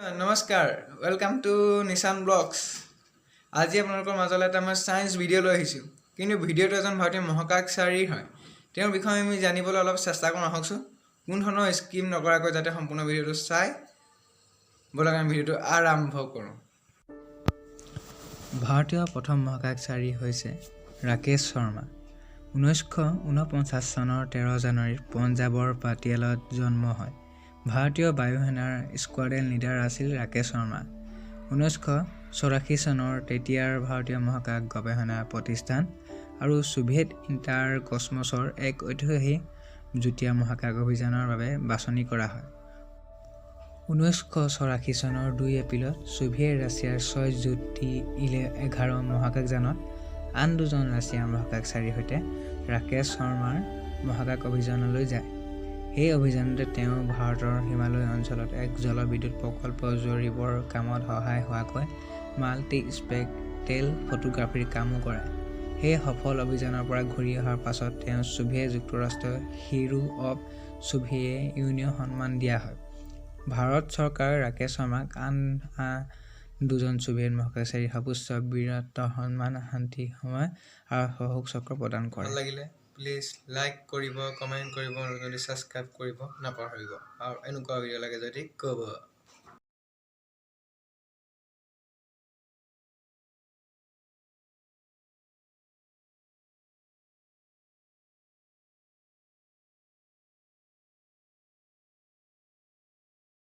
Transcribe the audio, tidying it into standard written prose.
নমস্কাৰ welcome to Nishan blogs. আজি আপোনালোকৰ মাজলৈ এটা মই ছায়েন্স ভিডিঅ' লৈ আহিছোঁ, কিন্তু ভিডিঅ'টো এজন ভাৰতীয় মহাকাশচাৰীৰ হয়। তেওঁৰ বিষয়ে আমি জানিবলৈ অলপ চেষ্টা কৰোঁ আহকচোন। কোনো ধৰণৰ স্কিম নকৰাকৈ যাতে সম্পূৰ্ণ ভিডিঅ'টো চাই ব'লক আমি ভিডিঅ'টো আৰম্ভ কৰোঁ। ভাৰতীয় প্ৰথম মহাকাশচাৰী হৈছে ৰাকেশ শৰ্মা। 1949 চনৰ 13 জানুৱাৰীত পঞ্জাৱৰ পাটিয়ালাত জন্ম হয়। ভাৰতীয় বায়ুসেনাৰ স্কোৱাড্ৰন লিডাৰ আছিল ৰাকেশ শৰ্মা। 1984 চনৰ তেতিয়াৰ ভাৰতীয় মহাকাশ গৱেষণা প্ৰতিষ্ঠান আৰু ছোভিয়েট ইণ্টাৰ কছমছৰ এক ঐতিহাসিক যুটীয়া মহাকাশ অভিযানৰ বাবে বাছনি কৰা হয়। 1984 চনৰ 2 এপ্ৰিলত ছোভিয়েট ৰাছিয়াৰ সয়ুজ T-11 মহাকাশযানত আন দুজন ৰাছিয়াৰ মহাকাশচাৰীৰ সৈতে ৰাকেশ শৰ্মাৰ মহাকাশ অভিযানলৈ যায়। এই অভিযানতে তেওঁ ভাৰতৰ হিমালয় অঞ্চলত এক জলবিদ্যুৎ প্ৰকল্প জৰীপৰ কামত সহায় হোৱাকৈ মাল্টি-স্পেক্ট্ৰেল ফটোগ্ৰাফীৰ কামো কৰে। সেই সফল অভিযানৰ পৰা ঘূৰি অহাৰ পাছত তেওঁ ছোভিয়েট যুক্তৰাষ্ট্ৰৰ হিৰো অৱ ছোভিয়েট ইউনিয়ন সন্মান দিয়া হয়। ভাৰত চৰকাৰে ৰাকেশ শৰ্মাক আন দুজন ছোভিয়েট মহাকাশচাৰীৰ সৰ্বোচ্চ বীৰত্ব সন্মান, শান্তি সময় আৰু অশোক চক্ৰ প্ৰদান কৰে। ভাল লাগিলে প্লিজ লাইক কৰিব, কমেণ্ট কৰিব, যদি ছাবস্ক্ৰাইব কৰিব নাপাহৰিব, আৰু এনেকুৱা ভিডিঅ' লাগে যদি ক'ব।